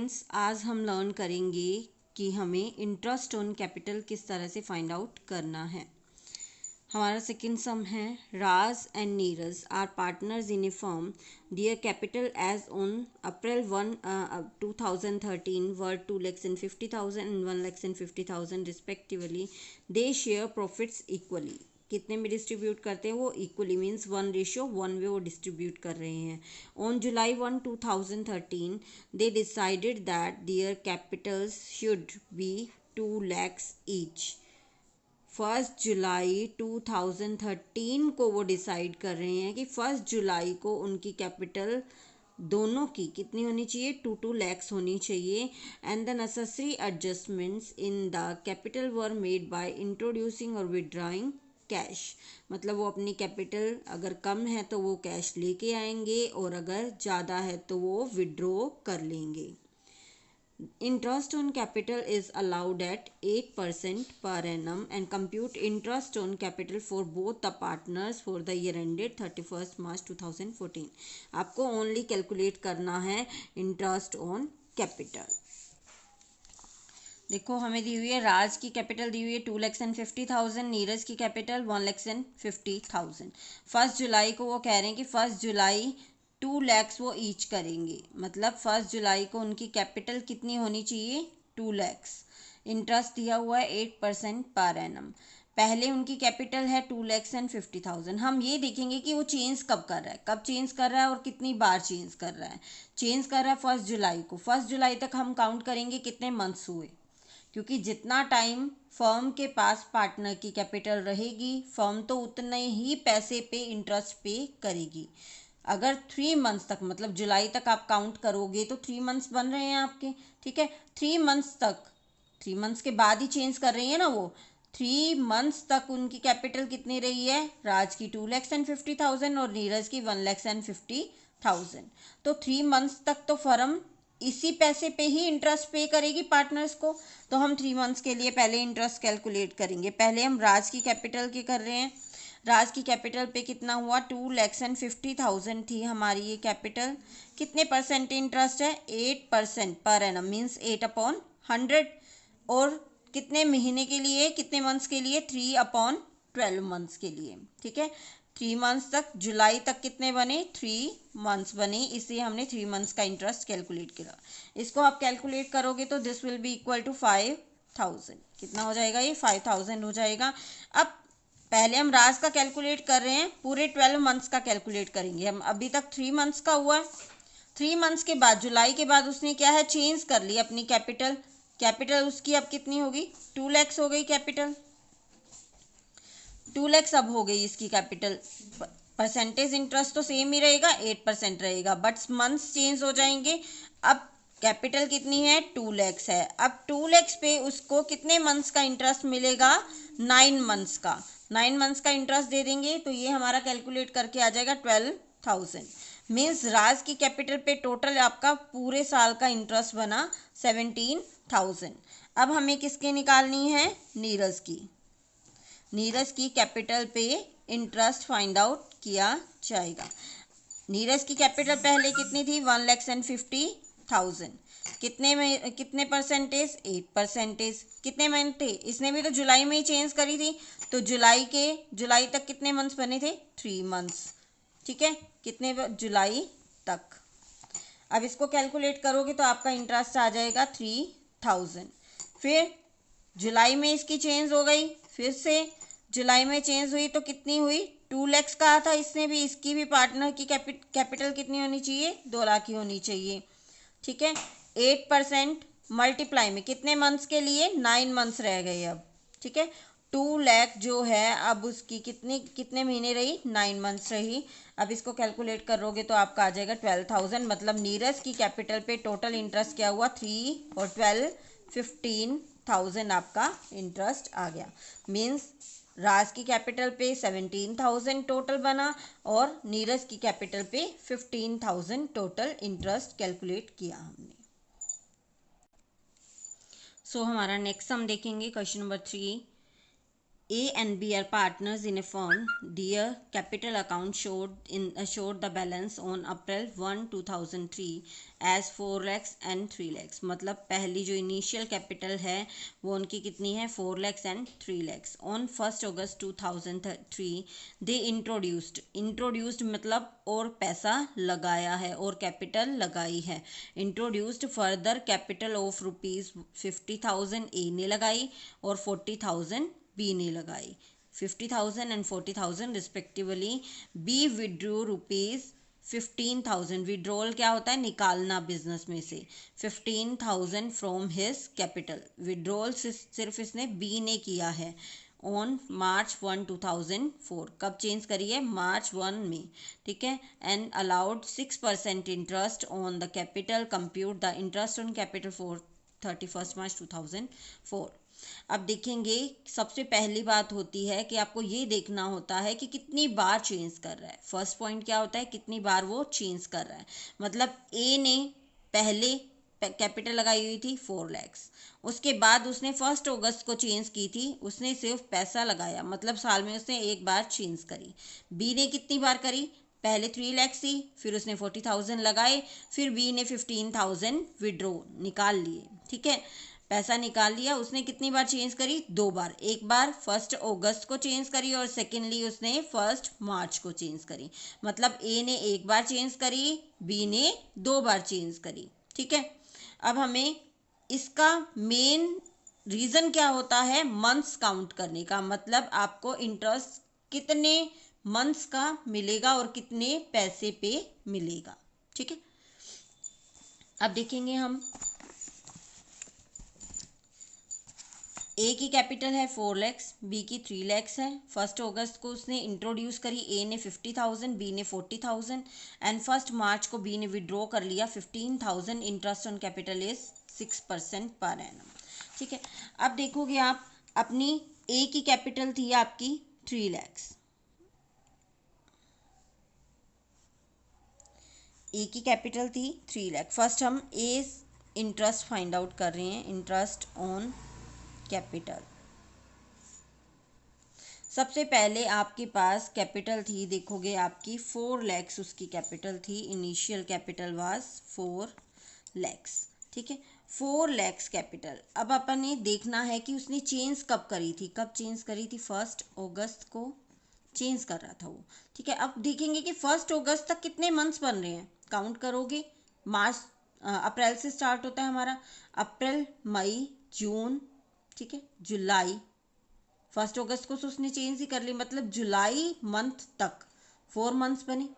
Students, आज हम learn करेंगे कि हमें इंटरेस्ट ऑन कैपिटल किस तरह से फाइंड आउट करना है। हमारा सेकंड सम है, Raj and Neeraj are partners in a firm. Their capital as on April 1, 2013 were 2,50,000 and 1,50,000 respectively. They share profits equally. कितने में डिस्ट्रीब्यूट करते हैं वो? इक्वली मीन्स 1:1 में वो डिस्ट्रीब्यूट कर रहे हैं। On July 1, 2013 they decided that their capitals should be 2 lakhs each. 1 जुलाई 2013 को वो डिसाइड कर रहे हैं कि 1 जुलाई को उनकी कैपिटल दोनों की कितनी होनी चाहिए? 2 lakhs होनी चाहिए। And the necessary adjustments in the capital were made by introducing और विदड्रॉइंग कैश। मतलब वो अपनी कैपिटल अगर कम है तो वो कैश लेके आएंगे और अगर ज़्यादा है तो वो विड्रॉ कर लेंगे। Interest on capital is allowed at 8% per annum and compute interest on capital for both the partners for the year ended 31st March 2014. आपको ओनली कैलकुलेट करना है इंटरेस्ट ऑन कैपिटल। देखो हमें दी हुई है, राज की कैपिटल दी हुई है 2,50,000, नीरज की कैपिटल 1,50,000। 1 जुलाई को वो कह रहे हैं कि 1 जुलाई 2 lakhs वो ईच करेंगे। मतलब 1 जुलाई को उनकी कैपिटल कितनी होनी चाहिए? 2 lakhs। इंटरेस्ट दिया हुआ है 8% पर एनम। पहले उनकी कैपिटल है 2,50,000। हम ये देखेंगे कि वो चेंज कब कर रहा है, कब चेंज कर रहा है और कितनी बार चेंज कर रहा है। चेंज कर रहा है 1 जुलाई को। 1 जुलाई तक हम काउंट करेंगे कितने मंथ्स हुए, क्योंकि जितना टाइम फर्म के पास पार्टनर की कैपिटल रहेगी फर्म तो उतने ही पैसे पे इंटरेस्ट पे करेगी। अगर 3 मंथ्स तक, मतलब जुलाई तक आप काउंट करोगे तो 3 मंथ्स बन रहे हैं आपके, ठीक है। 3 मंथ्स तक, 3 मंथ्स के बाद ही चेंज कर रही है ना वो। 3 मंथ्स तक उनकी कैपिटल कितनी रही है? राज की 2,50,000 और नीरज की 1,50,000। तो 3 मंथ्स तक तो फर्म इसी पैसे पे ही इंटरेस्ट पे करेगी पार्टनर्स को। तो हम 3 मंथ्स के लिए पहले इंटरेस्ट कैलकुलेट करेंगे। पहले हम राज की कैपिटल की कर रहे हैं। राज की कैपिटल पे कितना हुआ? 2,50,000 थी हमारी ये कैपिटल। कितने परसेंट इंटरेस्ट है? 8% पर एनम, मीन्स 8/100। और कितने महीने के लिए, कितने मंथ्स के लिए? 3/12 मंथ्स के लिए, ठीक है। 3 मंथ्स तक, जुलाई तक कितने बने? 3 मंथ्स बने, इसलिए हमने 3 मंथ्स का इंटरेस्ट कैलकुलेट किया। इसको आप कैलकुलेट करोगे तो this will be equal to 5,000। कितना हो जाएगा ये? 5,000 हो जाएगा। अब पहले हम राज का कैलकुलेट कर रहे हैं, पूरे 12 मंथ्स का कैलकुलेट करेंगे हम। अभी तक 3 मंथ्स का हुआ है। 3 मंथ्स के बाद, जुलाई के बाद उसने क्या है? चेंज कर ली अपनी कैपिटल। कैपिटल उसकी अब कितनी होगी? 2 lakhs हो गई कैपिटल। 2 lakhs अब हो गई इसकी कैपिटल। परसेंटेज इंटरेस्ट तो सेम ही रहेगा, 8% रहेगा, बट मंथ्स चेंज हो जाएंगे। अब कैपिटल कितनी है? 2 lakhs है। अब 2 lakhs पे उसको कितने मंथ्स का इंटरेस्ट मिलेगा? 9 मंथ्स का। 9 मंथ्स का इंटरेस्ट दे देंगे तो ये हमारा कैलकुलेट करके आ जाएगा 12,000। मीन्स राज की कैपिटल पे टोटल आपका पूरे साल का इंटरेस्ट बना 17,000। अब हमें किसके निकालनी है? नीरज की। नीरज की कैपिटल पे इंटरेस्ट फाइंड आउट किया जाएगा। नीरज की कैपिटल पहले कितनी थी? 1,50,000। कितने में, कितने परसेंटेज? 8%। कितने मंथ थे? इसने भी तो जुलाई में ही चेंज करी थी, तो जुलाई तक कितने मंथ्स बने थे? 3 मंथ्स, ठीक है। कितने? जुलाई तक। अब इसको कैलकुलेट करोगे तो आपका इंटरेस्ट आ जाएगा 3,000। फिर जुलाई में इसकी चेंज हो गई, फिर से जुलाई में चेंज हुई तो कितनी हुई? 2 lakhs कहा था इसने भी, इसकी भी पार्टनर की कैपिटल कितनी होनी चाहिए? 2 लाख की होनी चाहिए, ठीक है। 8% मल्टीप्लाई में कितने मंथ्स के लिए? 9 मंथ्स रह गए अब, ठीक है। 2 लाख जो है अब उसकी कितने महीने रही? 9 मंथ्स रही। अब इसको कैलकुलेट करोगे तो आपका आ जाएगा 12,000। मतलब नीरज की कैपिटल पे टोटल इंटरेस्ट क्या हुआ? 3 और 12, 15,000 आपका इंटरेस्ट आ गया। मीन्स राज की कैपिटल पे 17,000 टोटल बना और नीरज की कैपिटल पे 15,000 टोटल इंटरेस्ट कैलकुलेट किया हमने। सो हमारा नेक्स्ट हम देखेंगे question number 3। A and B are partners in a firm. Their capital account showed the balance on April 1, 2003 as 4 lakhs and 3 lakhs. मतलब पहली जो इनिशियल कैपिटल है वो उनकी कितनी है 4 lakhs and 3 lakhs. On 1st August 2003 they introduced मतलब और पैसा लगाया है और कैपिटल लगाई है. इंट्रोड्यूस्ड फर्दर कैपिटल ऑफ ₹50,000 ए ने लगाई और 40,000 बी ने लगाई. 50,000 and 40,000 रिस्पेक्टिवली. B withdrew ₹15,000. विड्रॉल क्या होता है निकालना बिजनेस में से. 15,000 फ्रॉम हिज कैपिटल. विड्रॉल सिर्फ इसने बी ने किया है ऑन March 1, 2004. कब चेंज करी है March 1 में. ठीक है. And allowed 6% interest on the capital. Compute the interest on capital for 31 March 2004. अब देखेंगे सबसे पहली बात होती है कि आपको ये देखना होता है कि कितनी बार चेंज कर रहा है. फर्स्ट पॉइंट क्या होता है कितनी बार वो चेंज कर रहा है. मतलब ए ने पहले कैपिटल लगाई हुई थी 4 lakhs. उसके बाद उसने 1 अगस्त को चेंज की थी. उसने सिर्फ पैसा लगाया मतलब साल में उसने एक बार चेंज करी. बी ने कितनी बार करी पहले 3 lakhs थी फिर उसने 40,000 लगाए फिर बी ने 15,000 विड्रॉ निकाल लिए. ठीक है. पैसा निकाल लिया. उसने कितनी बार चेंज करी 2 बार. एक बार 1 अगस्त को चेंज करी और सेकेंडली उसने 1 मार्च को चेंज करी. मतलब ए ने एक बार चेंज करी बी ने 2 बार चेंज करी. ठीक है. अब हमें इसका मेन रीज़न क्या होता है मंथ्स काउंट करने का. मतलब आपको इंटरेस्ट कितने मंथ्स का मिलेगा और कितने पैसे पे मिलेगा. ठीक है. अब देखेंगे हम ए की कैपिटल है 4 lakhs बी की 3 lakhs है. 1 अगस्त को उसने इंट्रोड्यूस करी. ए ने 50,000 बी ने 40,000 एंड 1 मार्च को बी ने विड्रॉ कर लिया 15,000. Interest on capital is 6% per annum. ठीक है. अब देखोगे आप अपनी ए की कैपिटल थी आपकी 3 lakhs. ए की कैपिटल थी 3 लाख. फर्स्ट हम ए इंटरेस्ट फाइंड आउट कर रहे हैं. Interest on capital. सबसे पहले आपके पास कैपिटल थी देखोगे आपकी 4 lakhs उसकी कैपिटल थी. Initial capital was 4 lakhs. ठीक है. 4 lakhs कैपिटल. अब अपन ने देखना है कि उसने चेंज कब करी थी. कब चेंज करी थी 1 अगस्त को चेंज कर रहा था वो. ठीक है. अब देखेंगे कि 1 अगस्त तक कितने मंथ्स बन रहे हैं. काउंट करोगे मार्च अप्रैल से स्टार्ट होता है हमारा. अप्रैल मई जून. ठीक है. जुलाई. 1 अगस्त को उसने चेंज ही कर ली मतलब जुलाई मंथ तक 4 मंथ्स बने.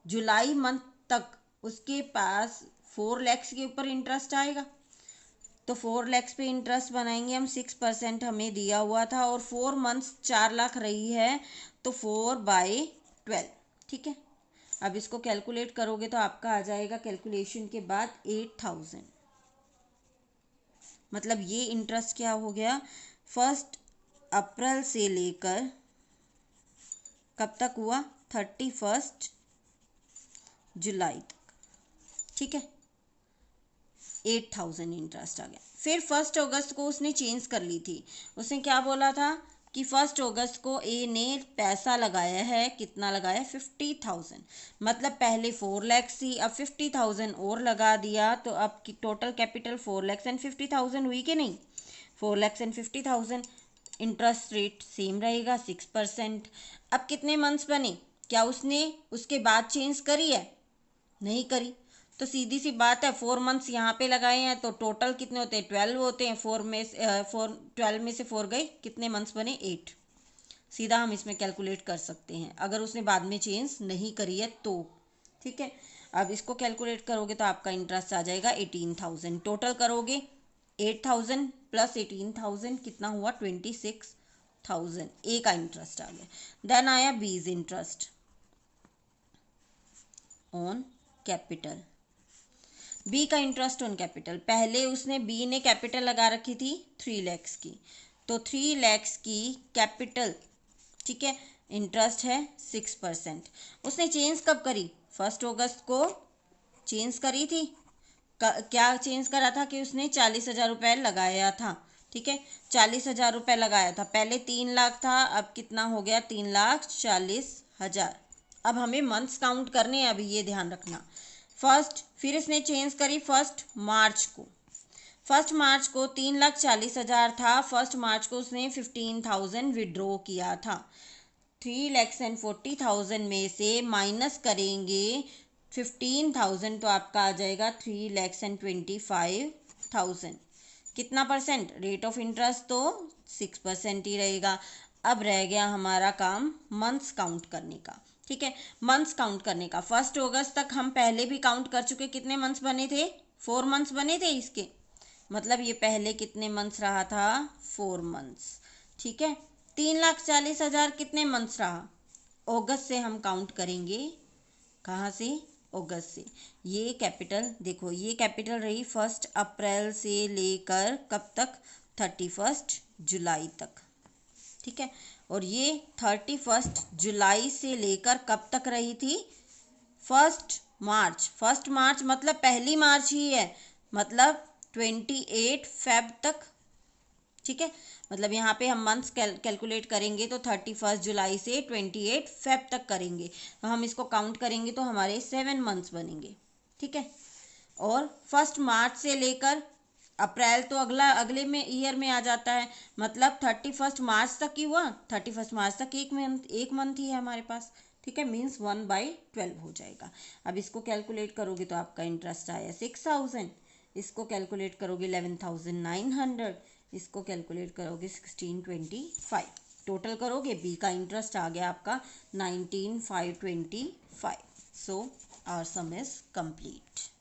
जुलाई मंथ तक उसके पास 4 lakhs के ऊपर इंटरेस्ट आएगा. तो 4 lakhs पे इंटरेस्ट बनाएंगे हम. 6% हमें दिया हुआ था और 4 मंथ्स 4 लाख रही है तो 4/12. ठीक है. अब इसको कैलकुलेट करोगे तो आपका आ जाएगा कैलकुलेशन के बाद 8,000. मतलब ये इंटरेस्ट क्या हो गया 1 अप्रैल से लेकर कब तक हुआ 31 जुलाई तक. ठीक है. 8,000 इंटरेस्ट आ गया. फिर 1 अगस्त को उसने चेंज कर ली थी. उसने क्या बोला था कि 1 अगस्त को ए ने पैसा लगाया है. कितना लगाया 50,000. मतलब पहले 4 lakhs थी अब 50,000 और लगा दिया तो अब की टोटल कैपिटल 4 lakhs and 50,000 हुई कि नहीं. 4 lakhs and 50,000. Interest rate same रहेगा 6%. अब कितने मंथ्स बने. क्या उसने उसके बाद चेंज करी है नहीं करी. तो सीधी सी बात है 4 मंथ्स यहाँ पे लगाए हैं तो टोटल कितने होते हैं 12 होते हैं. 12 में से 4 गए कितने मंथ्स बने 8. सीधा हम इसमें कैलकुलेट कर सकते हैं अगर उसने बाद में चेंज नहीं करी है तो. ठीक है. अब इसको कैलकुलेट करोगे तो आपका इंटरेस्ट आ जाएगा 18,000. टोटल करोगे 8,000 प्लस 18,000 कितना हुआ 26,000. ए का इंटरेस्ट आ गया. देन आया बीज इंटरेस्ट ऑन कैपिटल. बी का इंटरेस्ट ऑन कैपिटल. पहले उसने बी ने कैपिटल लगा रखी थी 3 lakhs की. तो 3 lakhs की कैपिटल. ठीक है. इंटरेस्ट है 6%. उसने चेंज कब करी 1 अगस्त को चेंज करी थी. क्या चेंज करा था कि उसने 40,000 रुपये लगाया था ठीक है, 40,000 रुपये लगाया था, पहले 3 लाख था, अब कितना हो गया 3,40,000। अब हमें मंथ्स काउंट करने हैं, अभी ये ध्यान रखना। फर्स्ट, फिर इसने चेंज करी फर्स्ट मार्च को। फर्स्ट मार्च को 3,40,000 था, फर्स्ट मार्च को उसने 15,000 विड्रॉ किया था। 3,40,000 में से माइनस करेंगे 15,000 तो आपका आ जाएगा 3,25,000। कितना परसेंट रेट ऑफ इंटरेस्ट? तो 6% ही रहेगा। अब रह गया हमारा काम मंथ्स काउंट करने का। ठीक है, मंथ्स काउंट करने का 1 अगस्त तक हम पहले भी काउंट कर चुके। कितने मंथ्स बने थे? 4 मंथ्स बने थे इसके, मतलब ये पहले कितने मंथ्स रहा था? 4 मंथ्स। ठीक है, 3,40,000 कितने मंथ्स रहा? अगस्त से हम काउंट करेंगे। कहाँ से? अगस्त से। ये कैपिटल देखो, ये कैपिटल रही 1 अप्रैल से लेकर कब तक? 31 जुलाई तक। ठीक है, और ये 31 जुलाई से लेकर कब तक रही थी? 1 मार्च मतलब पहली मार्च ही है, मतलब 28 फेब तक। ठीक है, मतलब यहाँ पे हम मंथ्स कैलकुलेट करेंगे तो 31 जुलाई से 28 फेब तक करेंगे, तो हम इसको काउंट करेंगे तो हमारे 7 मंथ्स बनेंगे। ठीक है, और 1 मार्च से लेकर अप्रैल तो अगले में ईयर में आ जाता है, मतलब 31 मार्च तक ही हुआ। 31 मार्च तक एक मंथ ही है हमारे पास। ठीक है, मीन्स 1/12 हो जाएगा। अब इसको कैलकुलेट करोगे तो आपका इंटरेस्ट आया 6,000, इसको कैलकुलेट करोगे 11,900, इसको कैलकुलेट करोगे 1625, टोटल करोगे बी का इंटरेस्ट आ गया आपका 19,525। So our sum is complete.